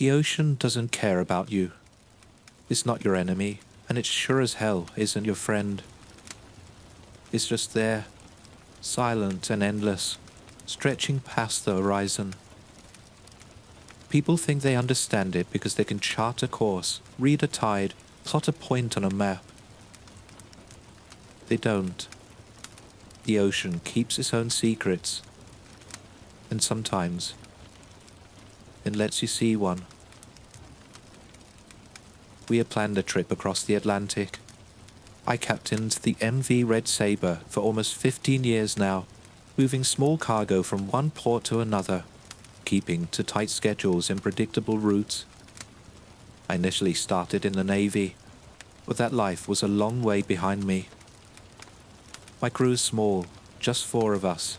The ocean doesn't care about you. It's not your enemy, and it sure as hell isn't your friend. It's just there, silent and endless, stretching past the horizon. People think they understand it because they can chart a course, read a tide, plot a point on a map. They don't. The ocean keeps its own secrets, and sometimes it lets you see one. We had planned a trip across the Atlantic. I captained the MV Red Sabre for almost 15 years now, moving small cargo from one port to another, keeping to tight schedules and predictable routes. I initially started in the Navy, but that life was a long way behind me. My crew is small, just 4 of us.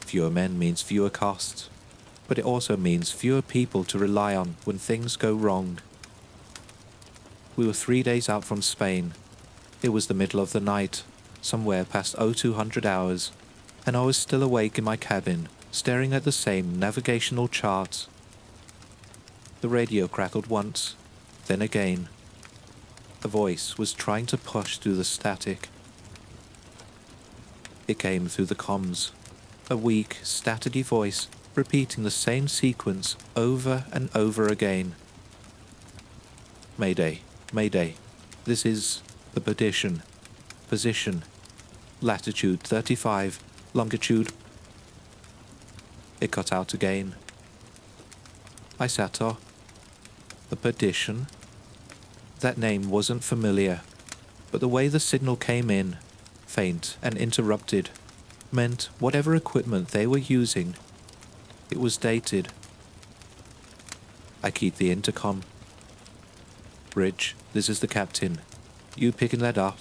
Fewer men means fewer costs, but it also means fewer people to rely on when things go wrong. We were 3 days out from Spain. It was the middle of the night, somewhere past 0200 hours, and I was still awake in my cabin, staring at the same navigational charts. The radio crackled once, then again. A voice was trying to push through the static. It came through the comms, a weak, staticky voice repeating the same sequence over and over again. Mayday, Mayday, this is the Perdition. Position, latitude 35, longitude. It cut out again. I sat up. The Perdition? That name wasn't familiar, but the way the signal came in, faint and interrupted, meant whatever equipment they were using, it was dated. I keyed the intercom. Bridge, this is the captain. You picking that up?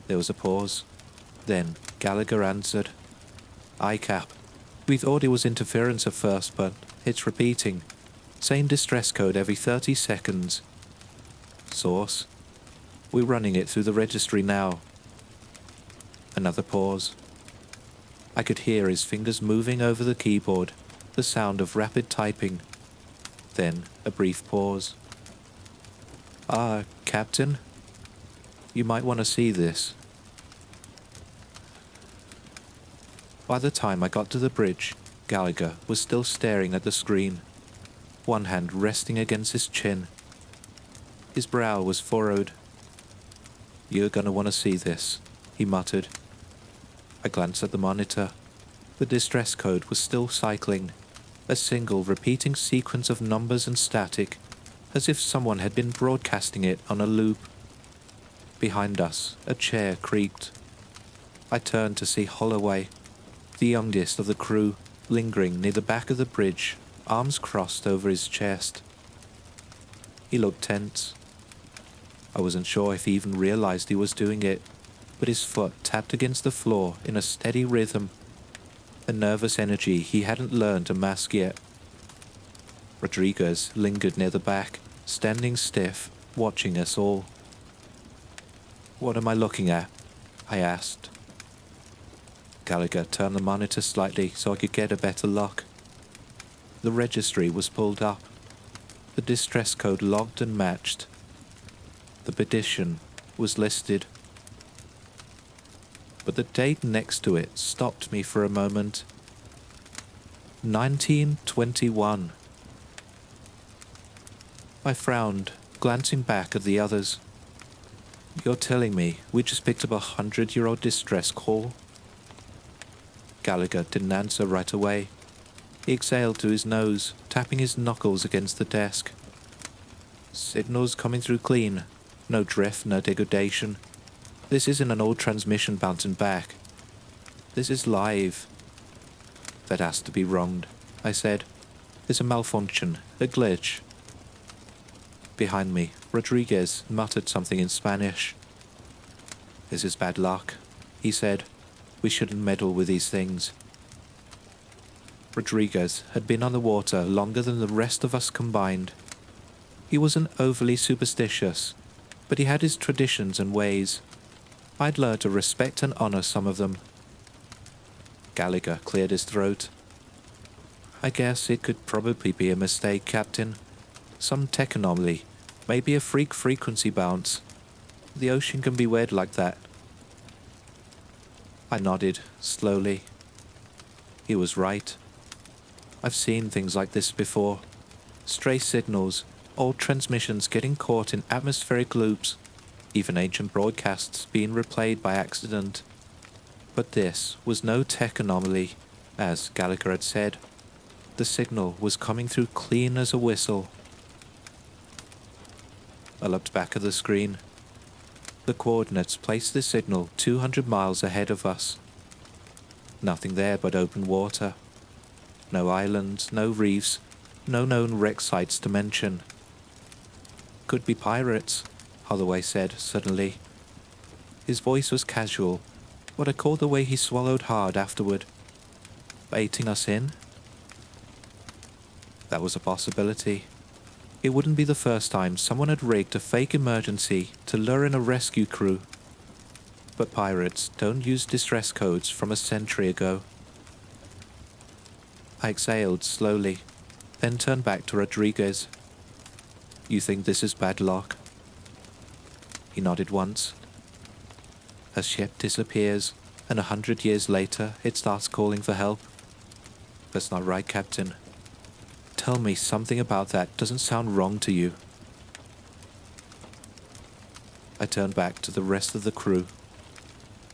There was a pause. Then Gallagher answered. Aye, Cap. We thought it was interference at first, but it's repeating. Same distress code every 30 seconds. Source? We're running it through the registry now. Another pause. I could hear his fingers moving over the keyboard, the sound of rapid typing. Then a brief pause. Captain? You might want to see this. By the time I got to the bridge, Gallagher was still staring at the screen, one hand resting against his chin. His brow was furrowed. You're gonna want to see this, he muttered. I glanced at the monitor. The distress code was still cycling, a single repeating sequence of numbers and static, as if someone had been broadcasting it on a loop. Behind us, a chair creaked. I turned to see Holloway, the youngest of the crew, lingering near the back of the bridge, arms crossed over his chest. He looked tense. I wasn't sure if he even realized he was doing it, but his foot tapped against the floor in a steady rhythm, a nervous energy he hadn't learned to mask yet. Rodriguez lingered near the back, standing stiff, watching us all. What am I looking at? I asked. Gallagher turned the monitor slightly so I could get a better look. The registry was pulled up. The distress code logged and matched. The Perdition was listed. But the date next to it stopped me for a moment. 1921. I frowned, glancing back at the others. You're telling me we just picked up a 100-year-old distress call? Gallagher didn't answer right away. He exhaled to his nose, tapping his knuckles against the desk. Signal's coming through clean. No drift, no degradation. This isn't an old transmission bouncing back. This is live. That has to be wronged, I said. There's a malfunction, a glitch. Behind me, Rodriguez muttered something in Spanish. This is bad luck, he said. We shouldn't meddle with these things. Rodriguez had been on the water longer than the rest of us combined. He wasn't overly superstitious, but he had his traditions and ways. I'd learned to respect and honor some of them. Gallagher cleared his throat. I guess it could probably be a mistake, Captain. Some tech anomaly. Maybe a freak frequency bounce. The ocean can be weird like that. I nodded, slowly. He was right. I've seen things like this before. Stray signals, old transmissions getting caught in atmospheric loops, even ancient broadcasts being replayed by accident. But this was no tech anomaly, as Gallagher had said. The signal was coming through clean as a whistle. I looked back at the screen. The coordinates placed the signal 200 miles ahead of us. Nothing there but open water. No islands, no reefs, no known wreck sites to mention. Could be pirates, Holloway said suddenly. His voice was casual, but I caught the way he swallowed hard afterward. Baiting us in? That was a possibility. It wouldn't be the first time someone had rigged a fake emergency to lure in a rescue crew. But pirates don't use distress codes from a century ago. I exhaled slowly, then turned back to Rodriguez. You think this is bad luck? He nodded once. A ship disappears, and 100 years later it starts calling for help. That's not right, Captain. Tell me something about that doesn't sound wrong to you. I turned back to the rest of the crew.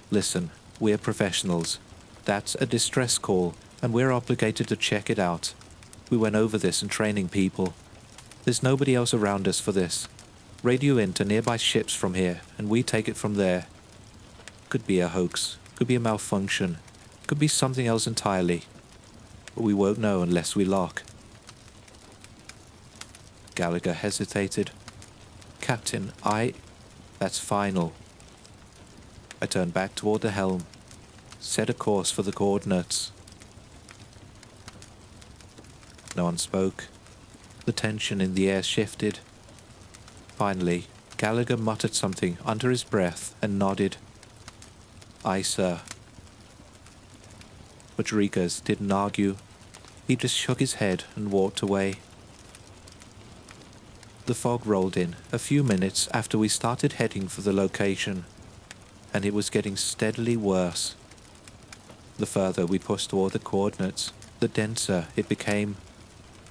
Listen, we're professionals. That's a distress call, and we're obligated to check it out. We went over this in training people. There's nobody else around us for this. Radio in to nearby ships from here, and we take it from there. Could be a hoax, could be a malfunction, could be something else entirely. But we won't know unless we lock. Gallagher hesitated. Captain, That's final. I turned back toward the helm, set a course for the coordinates. No one spoke. The tension in the air shifted. Finally, Gallagher muttered something under his breath and nodded. Aye, sir. Rodriguez didn't argue. He just shook his head and walked away. The fog rolled in a few minutes after we started heading for the location, and it was getting steadily worse. The further we pushed toward the coordinates, the denser it became,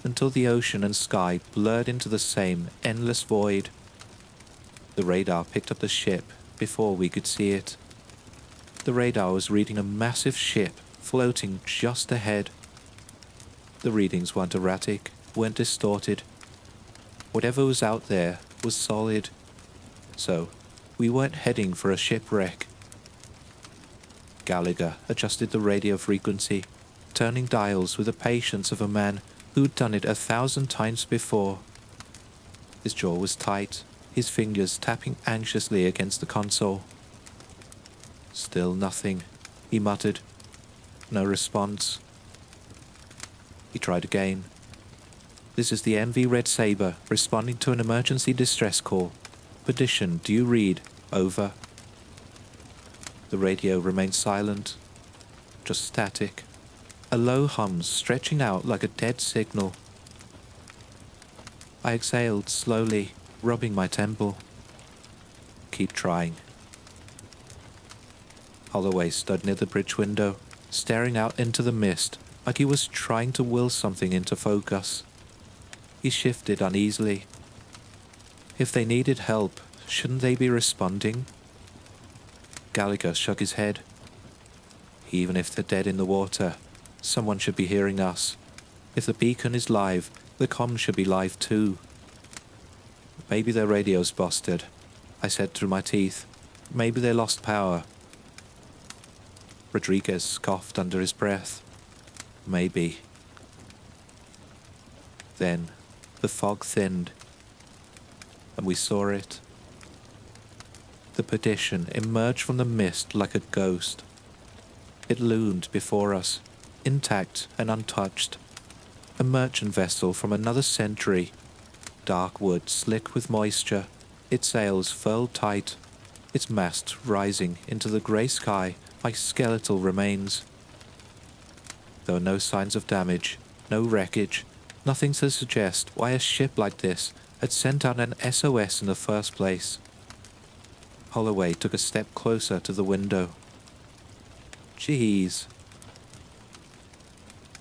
until the ocean and sky blurred into the same endless void. The radar picked up the ship before we could see it. The radar was reading a massive ship floating just ahead. The readings weren't erratic, weren't distorted. Whatever was out there was solid. So, we weren't heading for a shipwreck. Gallagher adjusted the radio frequency, turning dials with the patience of a man who'd done it 1,000 times before. His jaw was tight, his fingers tapping anxiously against the console. Still nothing, he muttered. No response. He tried again. This is the MV Red Sabre responding to an emergency distress call. Petition, do you read? Over. The radio remained silent, just static. A low hum stretching out like a dead signal. I exhaled slowly, rubbing my temple. Keep trying. Holloway stood near the bridge window, staring out into the mist like he was trying to will something into focus. He shifted uneasily. If they needed help, shouldn't they be responding? Gallagher shook his head. Even if they're dead in the water, someone should be hearing us. If the beacon is live, the comm should be live too. Maybe their radio's busted, I said through my teeth. Maybe they lost power. Rodriguez scoffed under his breath. Maybe. Then the fog thinned, and we saw it. The Perdition emerged from the mist like a ghost. It loomed before us, intact and untouched. A merchant vessel from another century. Dark wood slick with moisture, its sails furled tight, its mast rising into the grey sky like skeletal remains. There were no signs of damage, No wreckage, nothing to suggest why a ship like this had sent out an SOS in the first place. Holloway took a step closer to the window. Jeez.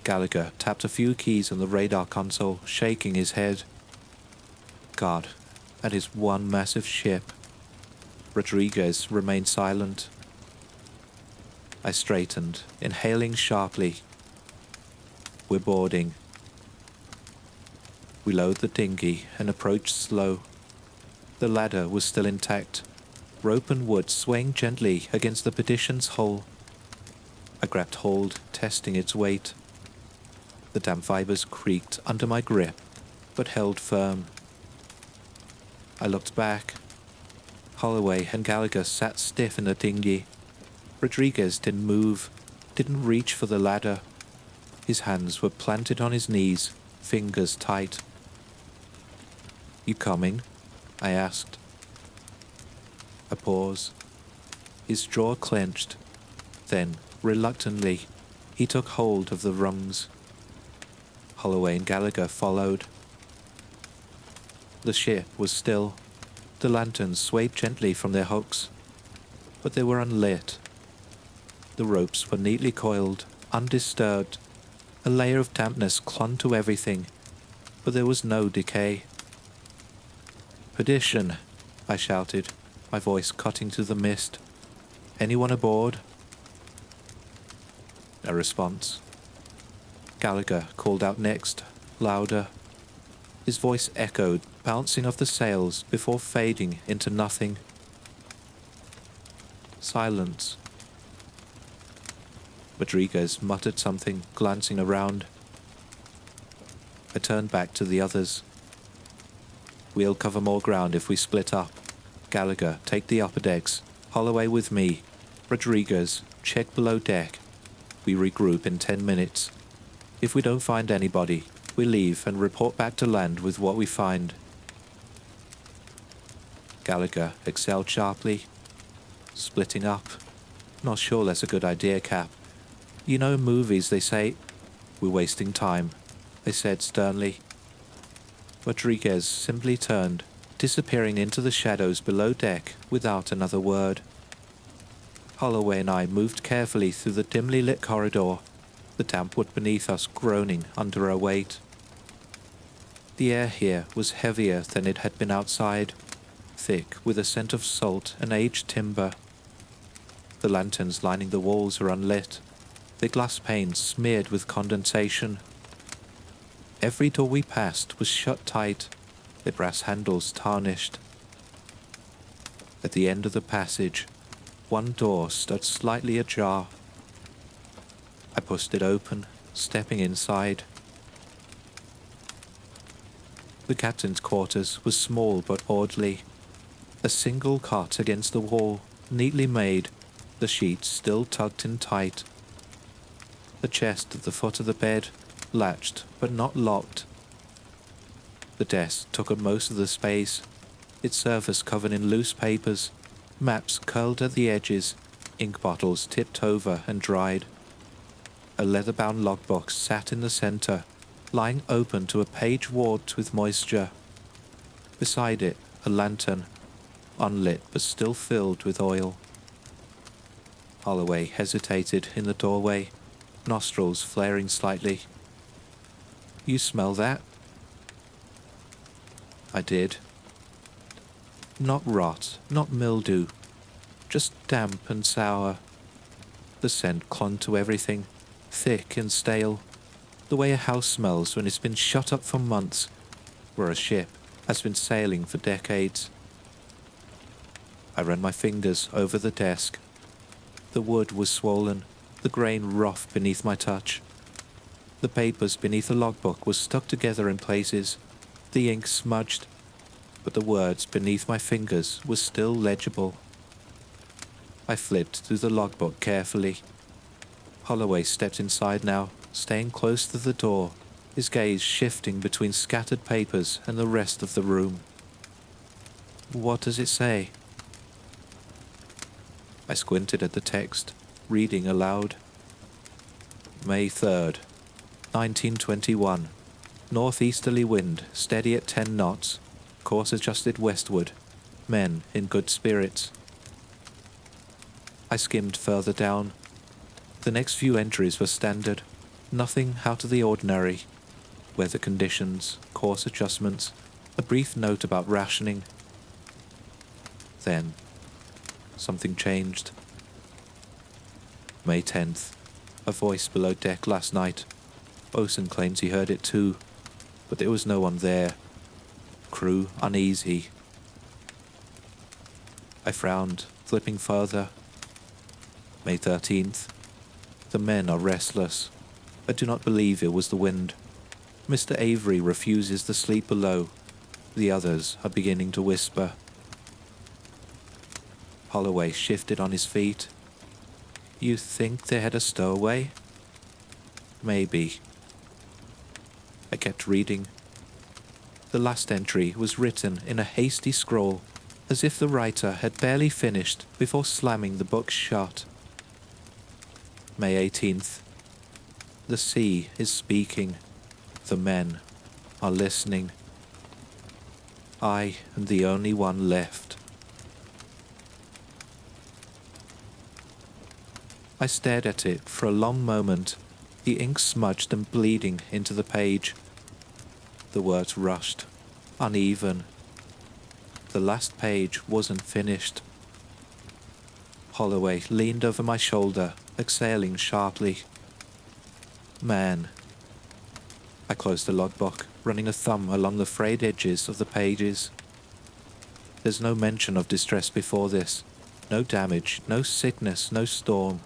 Gallagher tapped a few keys on the radar console, shaking his head. God, that is one massive ship. Rodriguez remained silent. I straightened, inhaling sharply. We're boarding. We lowered the dinghy and approached slow. The ladder was still intact, rope and wood swaying gently against the petition's hull. I grabbed hold, testing its weight. The damp fibers creaked under my grip, but held firm. I looked back. Holloway and Gallagher sat stiff in the dinghy. Rodriguez didn't move, didn't reach for the ladder. His hands were planted on his knees, fingers tight. "You coming?" I asked. A pause. His jaw clenched. Then, reluctantly, he took hold of the rungs. Holloway and Gallagher followed. The ship was still. The lanterns swayed gently from their hooks, but they were unlit. The ropes were neatly coiled, undisturbed. A layer of dampness clung to everything, but there was no decay. "Perdition!" I shouted, my voice cutting through the mist. "Anyone aboard?" No response. Gallagher called out next, louder. His voice echoed, bouncing off the sails before fading into nothing. Silence. Rodriguez muttered something, glancing around. I turned back to the others. "We'll cover more ground if we split up. Gallagher, take the upper decks. Holloway with me. Rodriguez, check below deck. We regroup in 10 minutes. If we don't find anybody, we leave and report back to land with what we find." Gallagher exhaled sharply. "Splitting up? Not sure that's a good idea, Cap. You know in movies they say, 'We're wasting time,'" they said sternly. Rodriguez simply turned, disappearing into the shadows below deck without another word. Holloway and I moved carefully through the dimly lit corridor, the damp wood beneath us groaning under our weight. The air here was heavier than it had been outside, thick with a scent of salt and aged timber. The lanterns lining the walls were unlit, their glass panes smeared with condensation. Every door we passed was shut tight, their brass handles tarnished. At the end of the passage, one door stood slightly ajar. I pushed it open, stepping inside. The captain's quarters was small but orderly. A single cot against the wall, neatly made, the sheets still tucked in tight. The chest at the foot of the bed, latched but not locked. The desk took up most of the space, its surface covered in loose papers, maps curled at the edges, ink bottles tipped over and dried. A leather-bound logbook sat in the center, lying open to a page warped with moisture. Beside it, a lantern, unlit but still filled with oil. Holloway hesitated in the doorway, nostrils flaring slightly. "You smell that?" I did. Not rot, not mildew, just damp and sour. The scent clung to everything, thick and stale, the way a house smells when it's been shut up for months, where a ship has been sailing for decades. I ran my fingers over the desk. The wood was swollen, the grain rough beneath my touch. The papers beneath the logbook were stuck together in places, the ink smudged, but the words beneath my fingers were still legible. I flipped through the logbook carefully. Holloway stepped inside now, staying close to the door, his gaze shifting between scattered papers and the rest of the room. "What does it say?" I squinted at the text, reading aloud. "May 3rd. 1921. Northeasterly wind, steady at 10 knots. Course adjusted westward. Men in good spirits. I skimmed further down. The next few entries were standard. Nothing out of the ordinary. Weather conditions, course adjustments, a brief note about rationing. Then, something changed. May 10th. A voice below deck last night. Bosun claims he heard it too, but there was no one there. Crew uneasy. I frowned, flipping further. May 13th. The men are restless. I do not believe it was the wind. Mr. Avery refuses to sleep below. The others are beginning to whisper. Holloway shifted on his feet. You think they had a stowaway? Maybe. I kept reading. The last entry was written in a hasty scrawl, as if the writer had barely finished before slamming the book shut. May 18th. The sea is speaking. The men are listening. I am the only one left. I stared at it for a long moment, the ink smudged and bleeding into the page. The words rushed, uneven. The last page wasn't finished. Holloway leaned over my shoulder, exhaling sharply. Man. I closed the logbook, running a thumb along the frayed edges of the pages. There's no mention of distress before this. No damage, no sickness, no storm.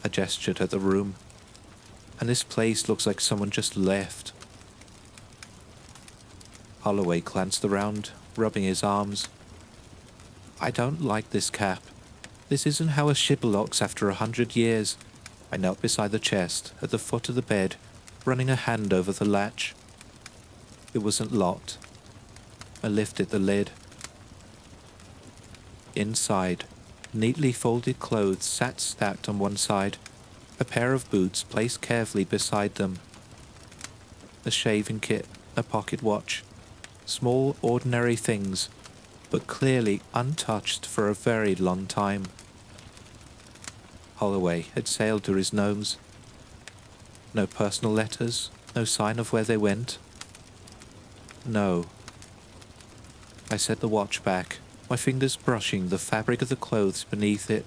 I gestured at the room. And this place looks like someone just left. Holloway glanced around, rubbing his arms. I don't like this cap. This isn't how a ship looks after 100 years. I knelt beside the chest, at the foot of the bed, running a hand over the latch. It wasn't locked. I lifted the lid. Inside, neatly folded clothes sat stacked on one side, a pair of boots placed carefully beside them. A shaving kit, a pocket watch, small ordinary things, but clearly untouched for a very long time. Holloway had sailed to his gnomes. No personal letters, no sign of where they went. No. I set the watch back, my fingers brushing the fabric of the clothes beneath it.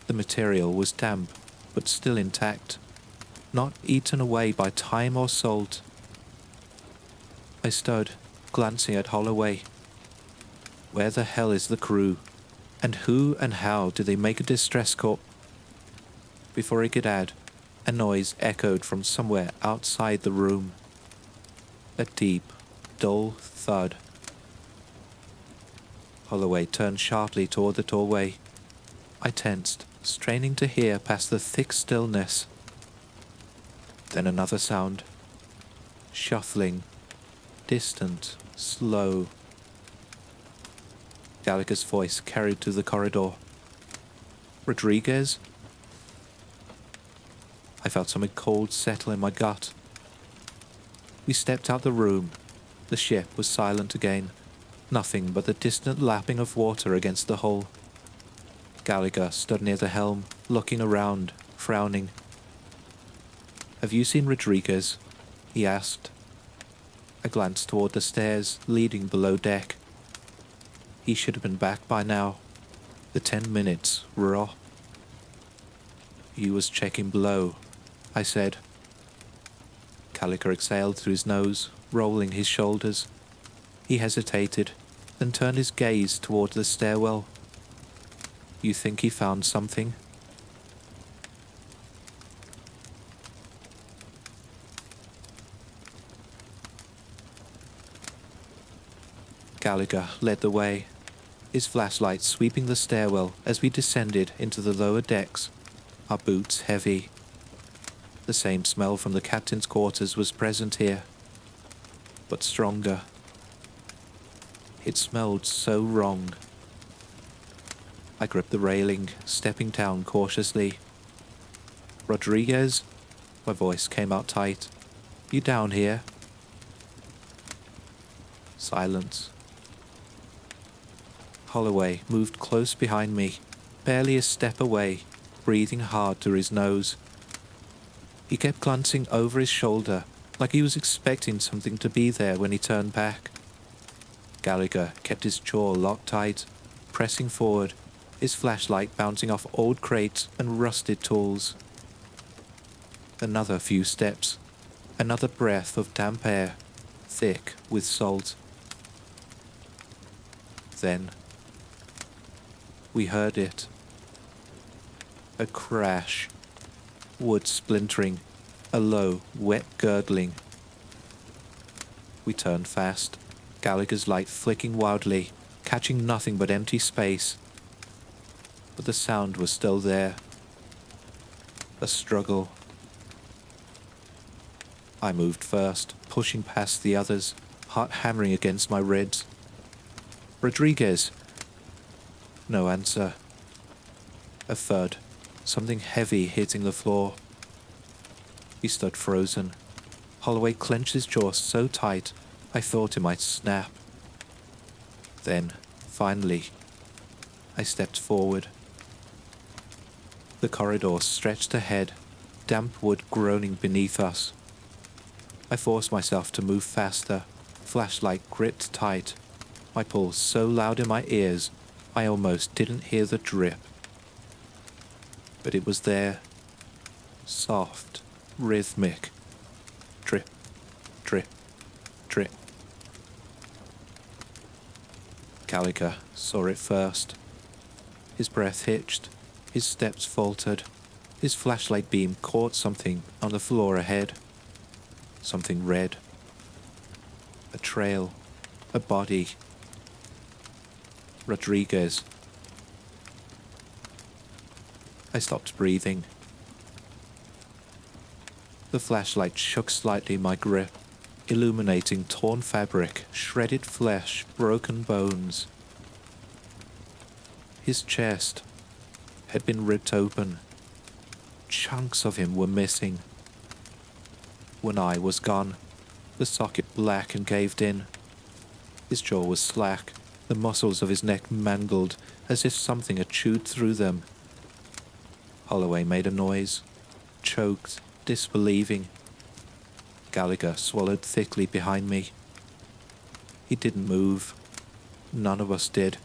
The material was damp, but still intact, not eaten away by time or salt. I stood, glancing at Holloway. Where the hell is the crew? And who and how do they make a distress call? Before he could add, a noise echoed from somewhere outside the room. A deep, dull thud. Holloway turned sharply toward the doorway. I tensed, straining to hear past the thick stillness. Then another sound. Shuffling. Distant. Slow. Gallagher's voice carried through the corridor. Rodriguez? I felt something cold settle in my gut. We stepped out the room. The ship was silent again. Nothing but the distant lapping of water against the hull. Gallagher stood near the helm, looking around, frowning. Have you seen Rodriguez? He asked. I glanced toward the stairs leading below deck. He should have been back by now. The 10 minutes were off. He was checking below, I said. Gallagher exhaled through his nose, rolling his shoulders. He hesitated, then turned his gaze toward the stairwell. You think he found something? Gallagher led the way, his flashlight sweeping the stairwell as we descended into the lower decks, our boots heavy. The same smell from the captain's quarters was present here, but stronger. It smelled so wrong. I gripped the railing, stepping down cautiously. Rodriguez? My voice came out tight. You down here? Silence. Holloway moved close behind me, barely a step away, breathing hard through his nose. He kept glancing over his shoulder, like he was expecting something to be there when he turned back. Gallagher kept his jaw locked tight, pressing forward, his flashlight bouncing off old crates and rusted tools. Another few steps, another breath of damp air, thick with salt. Then we heard it. A crash. Wood splintering. A low, wet gurgling. We turned fast, Gallagher's light flicking wildly, catching nothing but empty space. But the sound was still there. A struggle. I moved first, pushing past the others, heart hammering against my ribs. Rodriguez! No answer. A thud, something heavy hitting the floor. He stood frozen. Holloway clenched his jaw so tight, I thought it might snap. Then, finally, I stepped forward. The corridor stretched ahead, damp wood groaning beneath us. I forced myself to move faster, flashlight gripped tight, my pulse so loud in my ears I almost didn't hear the drip. But it was there, soft, rhythmic, drip, drip, drip. Gallagher saw it first. His breath hitched, his steps faltered, his flashlight beam caught something on the floor ahead. Something red. A trail. A body. Rodriguez. I stopped breathing. The flashlight shook slightly in my grip, illuminating torn fabric, shredded flesh, broken bones. His chest had been ripped open. Chunks of him were missing. One eye was gone, the socket black and caved in. His jaw was slack, the muscles of his neck mangled, as if something had chewed through them. Holloway made a noise, choked, disbelieving. Gallagher swallowed thickly behind me. He didn't move. None of us did.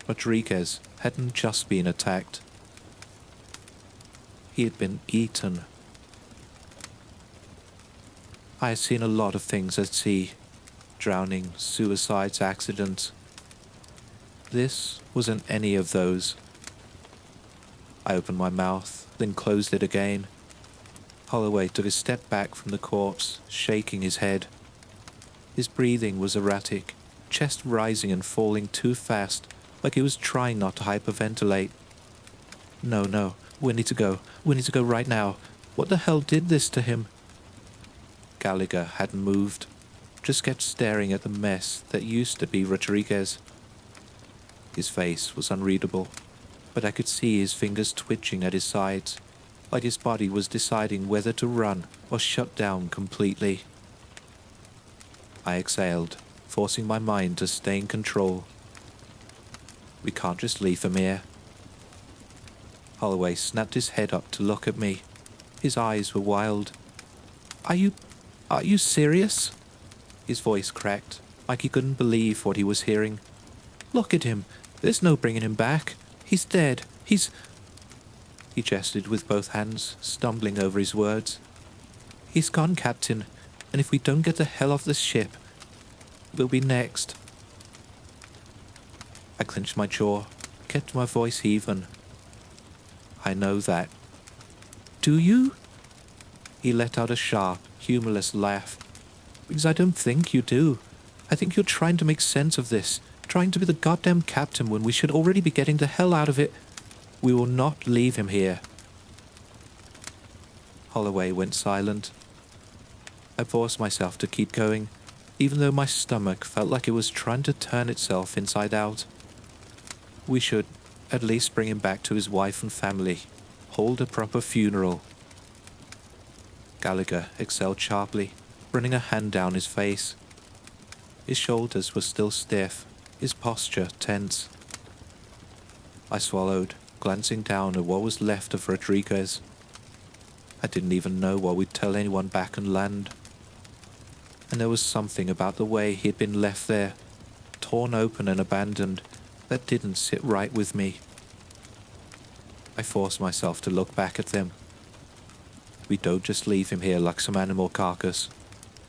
Rodriguez hadn't just been attacked. He had been eaten. I had seen a lot of things at sea. Drowning, suicides, accidents. This wasn't any of those. I opened my mouth, then closed it again. Holloway took a step back from the corpse, shaking his head. His breathing was erratic, chest rising and falling too fast, like he was trying not to hyperventilate. No, we need to go. We need to go right now. What the hell did this to him? Gallagher hadn't moved, just kept staring at the mess that used to be Rodriguez. His face was unreadable, but I could see his fingers twitching at his sides, like his body was deciding whether to run or shut down completely. I exhaled, forcing my mind to stay in control. We can't just leave him here. Holloway snapped his head up to look at me. His eyes were wild. Are you serious? His voice cracked, like he couldn't believe what he was hearing. Look at him. There's no bringing him back. He's dead. He gestured with both hands, stumbling over his words. He's gone, Captain, and if we don't get the hell off this ship, we'll be next. I clenched my jaw, kept my voice even. I know that. Do you? He let out a sharp, humorless laugh. Because I don't think you do. I think you're trying to make sense of this, trying to be the goddamn captain when we should already be getting the hell out of it. We will not leave him here. Holloway went silent. I forced myself to keep going, even though my stomach felt like it was trying to turn itself inside out. We should at least bring him back to his wife and family, hold a proper funeral. Gallagher exhaled sharply, running a hand down his face. His shoulders were still stiff, his posture tense. I swallowed, glancing down at what was left of Rodriguez. I didn't even know what we'd tell anyone back on land. And there was something about the way he had been left there, torn open and abandoned, that didn't sit right with me. I forced myself to look back at them. We don't just leave him here like some animal carcass.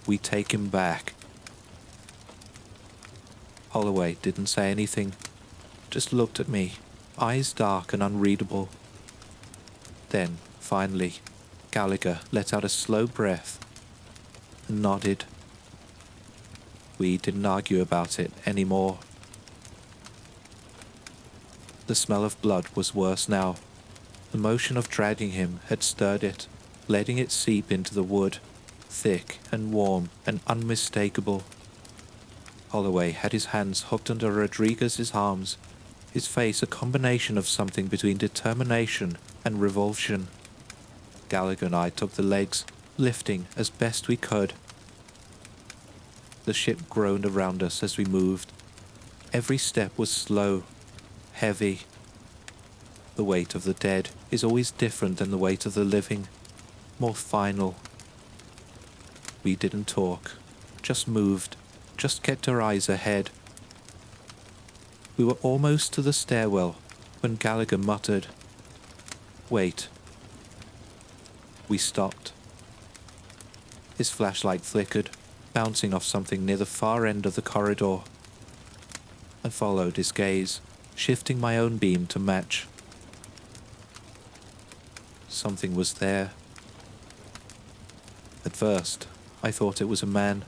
We take him back. Holloway didn't say anything, just looked at me, eyes dark and unreadable. Then, finally, Gallagher let out a slow breath and nodded. We didn't argue about it anymore. The smell of blood was worse now. The motion of dragging him had stirred it, letting it seep into the wood, thick and warm and unmistakable. Holloway had his hands hooked under Rodriguez's arms, his face a combination of something between determination and revulsion. Gallagher and I took the legs, lifting as best we could. The ship groaned around us as we moved. Every step was slow, heavy. The weight of the dead is always different than the weight of the living, more final. We didn't talk, just moved, just kept our eyes ahead. We were almost to the stairwell when Gallagher muttered, "Wait." We stopped. His flashlight flickered, bouncing off something near the far end of the corridor. I followed his gaze, shifting my own beam to match. Something was there. At first, I thought it was a man.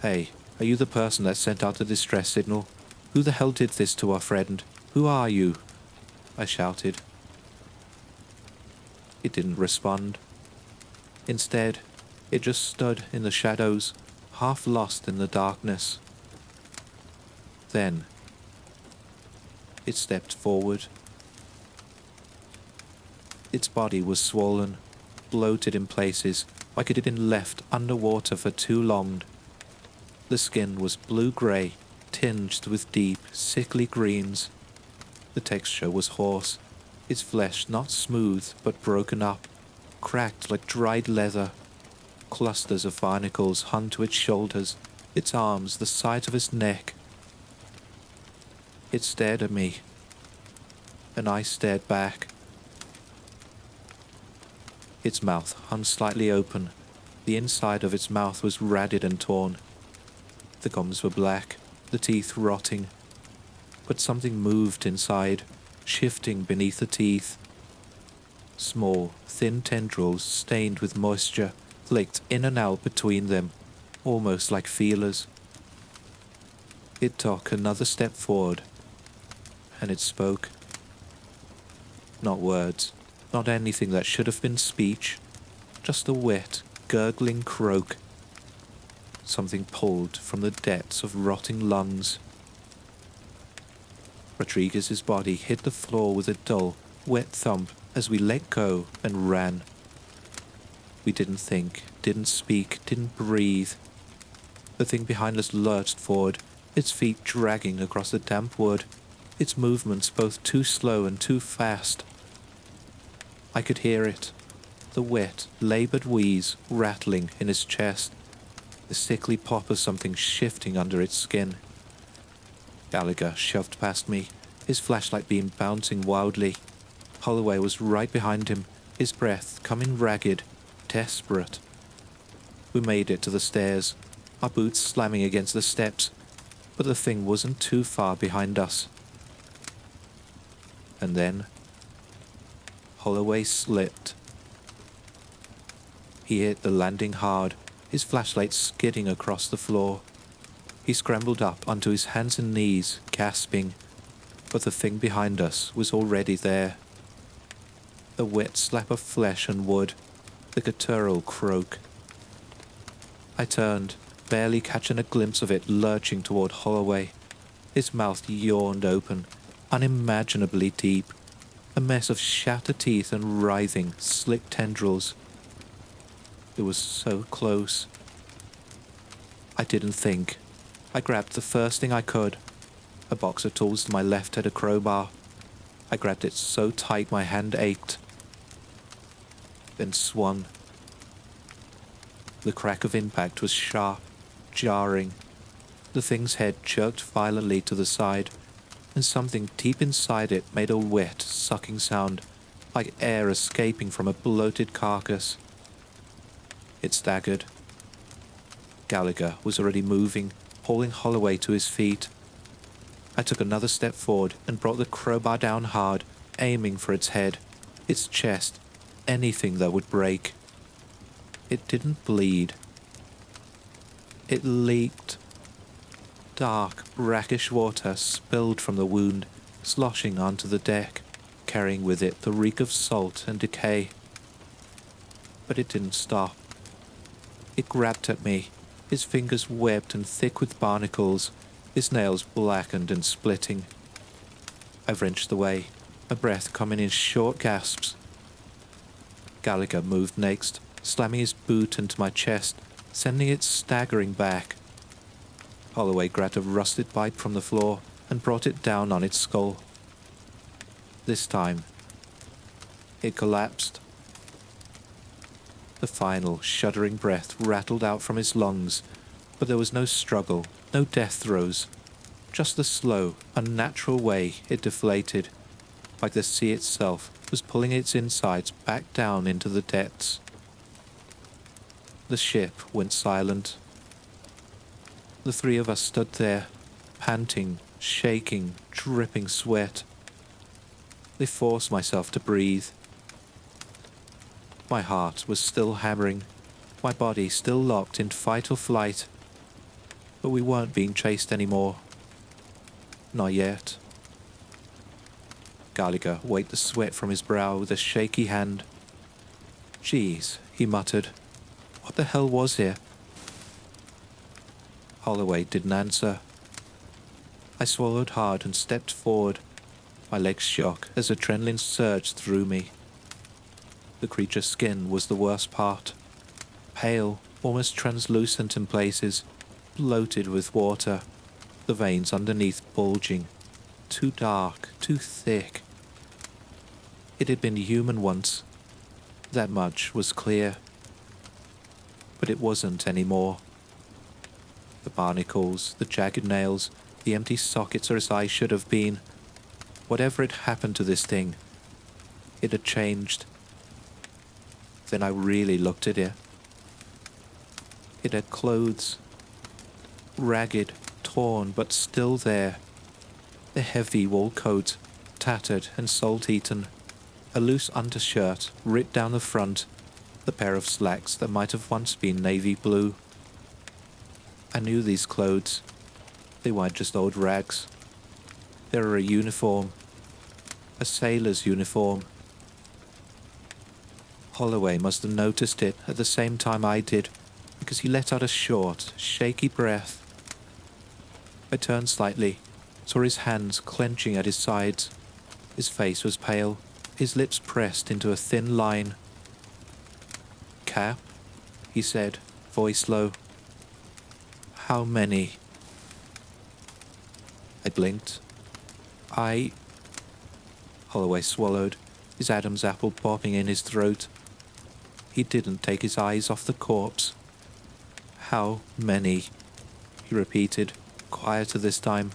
"Hey, are you the person that sent out the distress signal? Who the hell did this to our friend? Who are you?" I shouted. It didn't respond. Instead, it just stood in the shadows, half lost in the darkness. Then, it stepped forward. Its body was swollen, bloated in places, like it had been left underwater for too long. The skin was blue-grey, tinged with deep, sickly greens. The texture was hoarse, its flesh not smooth but broken up, cracked like dried leather. Clusters of barnacles hung to its shoulders, its arms the size of its neck. It stared at me, and I stared back. Its mouth hung slightly open. The inside of its mouth was ragged and torn. The gums were black, the teeth rotting. But something moved inside, shifting beneath the teeth. Small, thin tendrils stained with moisture flaked in and out between them, almost like feelers. It took another step forward, and it spoke. Not words, not anything that should have been speech, just a wet, gurgling croak. Something pulled from the depths of rotting lungs. Rodriguez's body hit the floor with a dull, wet thump as we let go and ran. We didn't think, didn't speak, didn't breathe. The thing behind us lurched forward, its feet dragging across the damp wood, its movements both too slow and too fast. I could hear it, the wet, laboured wheeze rattling in its chest, the sickly pop of something shifting under its skin. Gallagher shoved past me, his flashlight beam bouncing wildly. Holloway was right behind him, his breath coming ragged, desperate. We made it to the stairs, our boots slamming against the steps, but the thing wasn't too far behind us. And then Holloway slipped. He hit the landing hard, his flashlight skidding across the floor. He scrambled up onto his hands and knees, gasping, but the thing behind us was already there. A wet slap of flesh and wood, the guttural croak. I turned, barely catching a glimpse of it lurching toward Holloway. His mouth yawned open, unimaginably deep, a mess of shattered teeth and writhing, slick tendrils. It was so close. I didn't think. I grabbed the first thing I could. A box of tools to my left had a crowbar. I grabbed it so tight my hand ached. Then swung. The crack of impact was sharp, jarring. The thing's head jerked violently to the side, and something deep inside it made a wet, sucking sound, like air escaping from a bloated carcass. It staggered. Gallagher was already moving, hauling Holloway to his feet. I took another step forward and brought the crowbar down hard, aiming for its head, its chest, anything that would break. It didn't bleed. It leaked. Dark, brackish water spilled from the wound, sloshing onto the deck, carrying with it the reek of salt and decay. But it didn't stop. It grabbed at me, his fingers webbed and thick with barnacles, his nails blackened and splitting. I wrenched away, my breath coming in short gasps. Gallagher moved next, slamming his boot into my chest, sending it staggering back. Holloway grabbed a rusted pipe from the floor and brought it down on its skull. This time, it collapsed. The final, shuddering breath rattled out from his lungs, but there was no struggle, no death throes, just the slow, unnatural way it deflated, like the sea itself was pulling its insides back down into the depths. The ship went silent. The three of us stood there, panting, shaking, dripping sweat. I forced myself to breathe. My heart was still hammering, my body still locked in fight or flight. But we weren't being chased anymore. Not yet. Gallagher wiped the sweat from his brow with a shaky hand. "Geez," he muttered. "What the hell was here?" Holloway didn't answer. I swallowed hard and stepped forward. My legs shook as adrenaline surged through me. The creature's skin was the worst part. Pale, almost translucent in places, bloated with water, the veins underneath bulging, too dark, too thick. It had been human once. That much was clear. But it wasn't anymore. The barnacles, the jagged nails, the empty sockets are as I should have been. Whatever had happened to this thing, it had changed. Then I really looked at it. It had clothes. Ragged, torn, but still there. The heavy wool coat, tattered and salt-eaten. A loose undershirt ripped down the front. The pair of slacks that might have once been navy blue. I knew these clothes. They weren't just old rags. They were a uniform. A sailor's uniform. Holloway must have noticed it at the same time I did, because he let out a short, shaky breath. I turned slightly, saw his hands clenching at his sides. His face was pale, his lips pressed into a thin line. "Cap?" he said, voice low. "How many?" I blinked. Holloway swallowed, his Adam's apple bobbing in his throat. He didn't take his eyes off the corpse. "How many?" he repeated, quieter this time.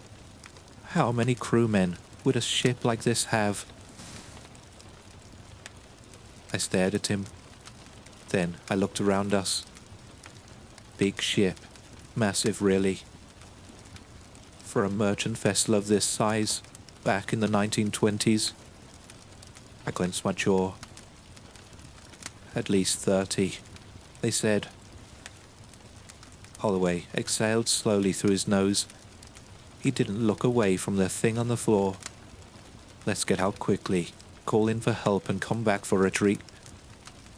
"How many crewmen would a ship like this have?" I stared at him. Then I looked around us. Big ship. Massive, really. For a merchant vessel of this size, back in the 1920s. I clenched my jaw. "At least 30, they said. Holloway exhaled slowly through his nose. He didn't look away from the thing on the floor. "Let's get out quickly, call in for help and come back for retreat."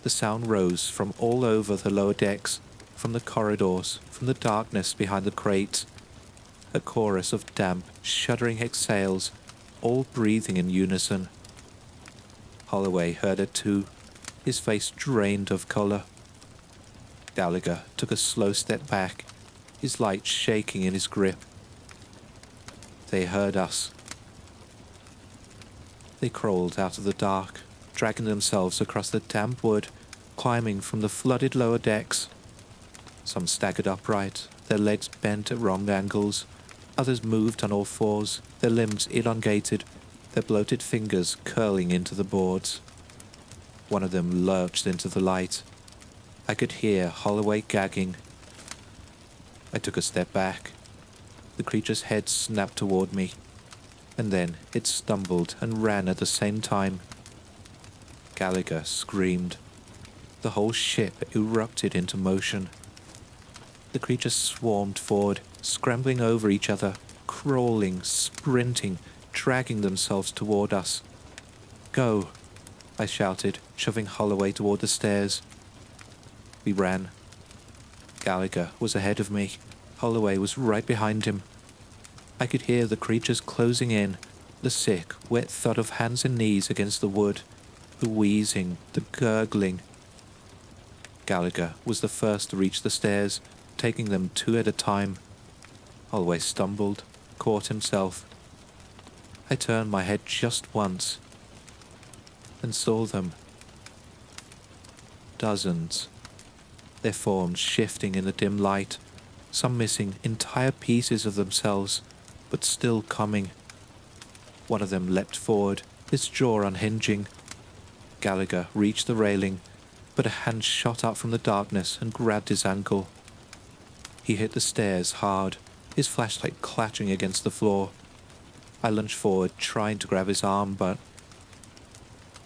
The sound rose from all over the lower decks, from the corridors, from the darkness behind the crates. A chorus of damp, shuddering exhales, all breathing in unison. Holloway heard it too, his face drained of colour. Gallagher took a slow step back, his light shaking in his grip. They heard us. They crawled out of the dark, dragging themselves across the damp wood, climbing from the flooded lower decks. Some staggered upright, their legs bent at wrong angles. Others moved on all fours, their limbs elongated, their bloated fingers curling into the boards. One of them lurched into the light. I could hear Holloway gagging. I took a step back. The creature's head snapped toward me, and then it stumbled and ran at the same time. Gallagher screamed. The whole ship erupted into motion. The creatures swarmed forward, scrambling over each other, crawling, sprinting, dragging themselves toward us. "Go!" I shouted, shoving Holloway toward the stairs. We ran. Gallagher was ahead of me. Holloway was right behind him. I could hear the creatures closing in, the sick, wet thud of hands and knees against the wood, the wheezing, the gurgling. Gallagher was the first to reach the stairs, taking them two at a time. Holloway stumbled, caught himself. I turned my head just once and saw them. Dozens. Their forms shifting in the dim light, some missing entire pieces of themselves, but still coming. One of them leapt forward, his jaw unhinging. Gallagher reached the railing, but a hand shot up from the darkness and grabbed his ankle. He hit the stairs hard, his flashlight clattering against the floor. I lunged forward, trying to grab his arm, but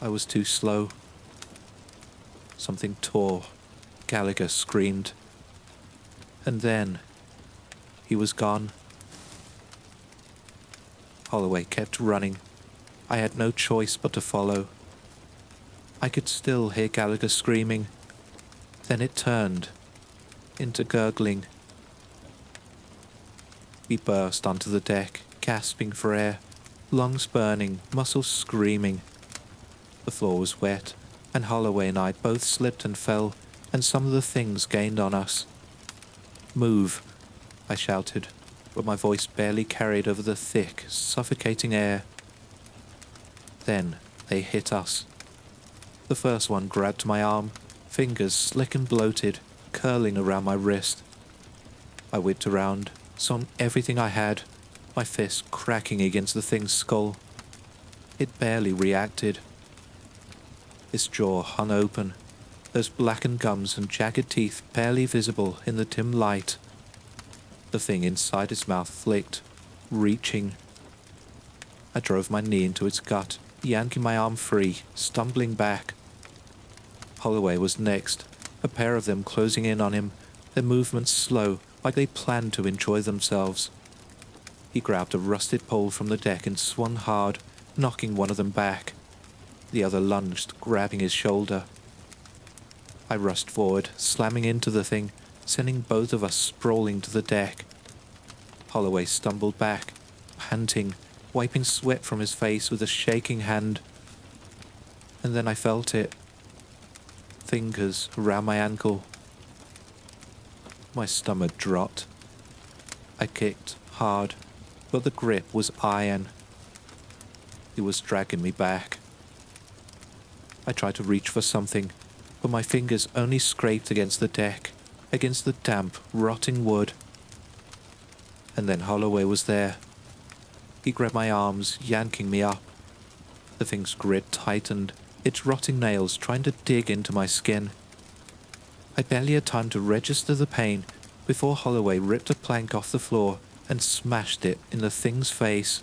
I was too slow. Something tore. Gallagher screamed. And then he was gone. Holloway kept running. I had no choice but to follow. I could still hear Gallagher screaming. Then it turned into gurgling. We burst onto the deck, gasping for air, lungs burning, muscles screaming. The floor was wet, and Holloway and I both slipped and fell, and some of the things gained on us. "Move," I shouted, but my voice barely carried over the thick, suffocating air. Then they hit us. The first one grabbed my arm, fingers slick and bloated, curling around my wrist. I whipped around, saw everything I had, my fist cracking against the thing's skull. It barely reacted. Its jaw hung open, those blackened gums and jagged teeth barely visible in the dim light. The thing inside its mouth flicked, reaching. I drove my knee into its gut, yanking my arm free, stumbling back. Holloway was next, a pair of them closing in on him, their movements slow, like they planned to enjoy themselves. He grabbed a rusted pole from the deck and swung hard, knocking one of them back. The other lunged, grabbing his shoulder. I rushed forward, slamming into the thing, sending both of us sprawling to the deck. Holloway stumbled back, panting, wiping sweat from his face with a shaking hand. And then I felt it. Fingers around my ankle. My stomach dropped. I kicked hard, but the grip was iron. It was dragging me back. I tried to reach for something, but my fingers only scraped against the deck, against the damp, rotting wood. And then Holloway was there. He grabbed my arms, yanking me up. The thing's grip tightened, its rotting nails trying to dig into my skin. I barely had time to register the pain before Holloway ripped a plank off the floor and smashed it in the thing's face.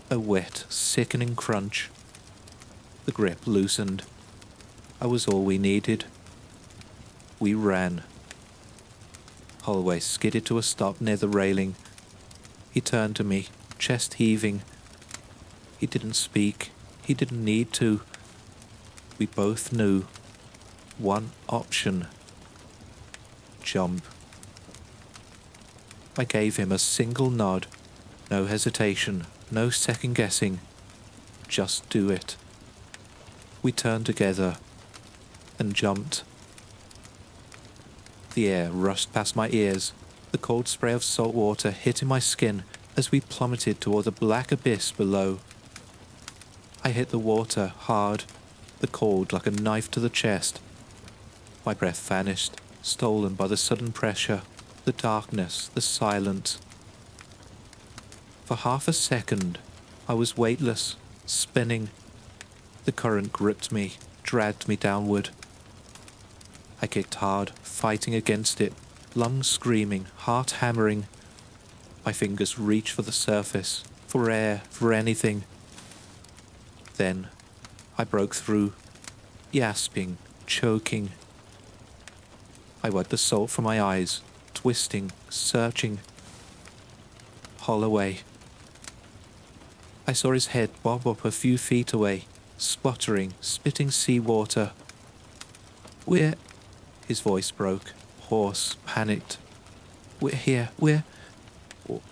A wet, sickening crunch. The grip loosened. I was all we needed. We ran. Holloway skidded to a stop near the railing. He turned to me, chest heaving. He didn't speak. He didn't need to. We both knew. One option. Jump. I gave him a single nod. No hesitation, no second guessing. Just do it. We turned together and jumped. The air rushed past my ears, the cold spray of salt water hitting my skin as we plummeted toward the black abyss below. I hit the water hard, the cold like a knife to the chest. My breath vanished, stolen by the sudden pressure, the darkness, the silence. For half a second, I was weightless, spinning. The current gripped me, dragged me downward. I kicked hard, fighting against it, lungs screaming, heart hammering. My fingers reached for the surface, for air, for anything. Then, I broke through, gasping, choking. I wiped the salt from my eyes, twisting, searching. Holloway. I saw his head bob up a few feet away, spluttering, spitting seawater. "We're..." His voice broke, hoarse, panicked. "We're here,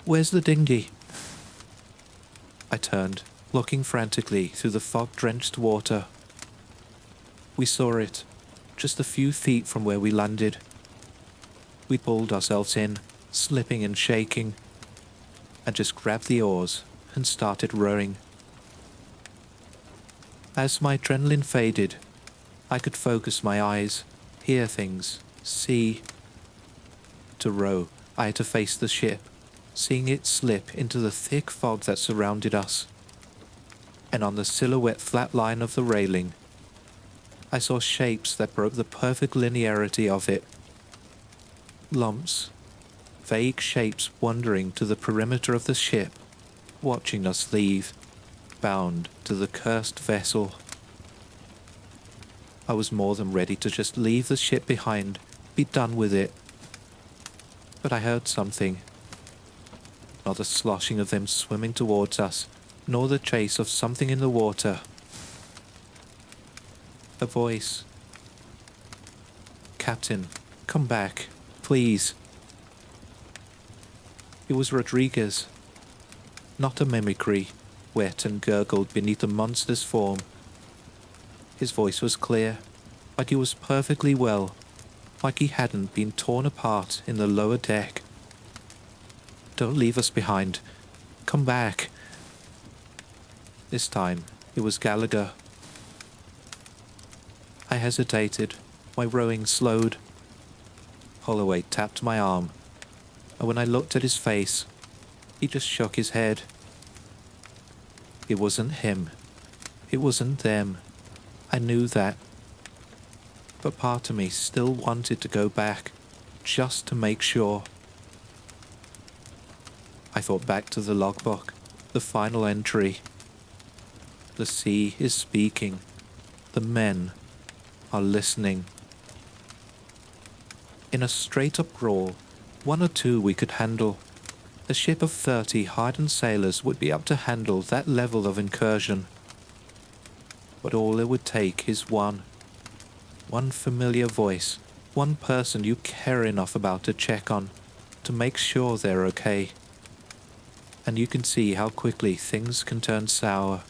where's the dinghy?" I turned, looking frantically through the fog-drenched water. We saw it, just a few feet from where we landed. We pulled ourselves in, slipping and shaking, and just grabbed the oars and started rowing. As my adrenaline faded, I could focus my eyes, hear things, see. To row, I had to face the ship, seeing it slip into the thick fog that surrounded us. And on the silhouette flat line of the railing, I saw shapes that broke the perfect linearity of it. Lumps, vague shapes wandering to the perimeter of the ship, watching us leave, bound to the cursed vessel. I was more than ready to just leave the ship behind, be done with it. But I heard something. Not the sloshing of them swimming towards us, nor the chase of something in the water. A voice. "Captain, come back, please." It was Rodriguez. Not a mimicry, wet and gurgled beneath a monster's form. His voice was clear, like he was perfectly well, like he hadn't been torn apart in the lower deck. "Don't leave us behind. Come back." This time, it was Gallagher. I hesitated, my rowing slowed. Holloway tapped my arm, and when I looked at his face, he just shook his head. It wasn't him. It wasn't them. I knew that. But part of me still wanted to go back, just to make sure. I thought back to the logbook, the final entry. The sea is speaking. The men are listening. In a straight-up brawl, 1 or 2 we could handle. A ship of 30 hardened sailors would be up to handle that level of incursion. But all it would take is one familiar voice, one person you care enough about to check on, to make sure they're okay. And you can see how quickly things can turn sour.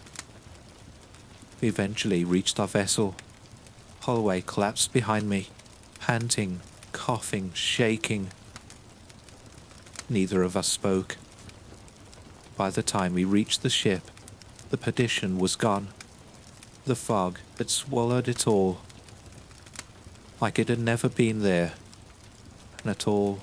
We eventually reached our vessel. Holloway collapsed behind me, panting, coughing, shaking. Neither of us spoke. By the time we reached the ship, the perdition was gone. The fog had swallowed it all, like it had never been there, and at all.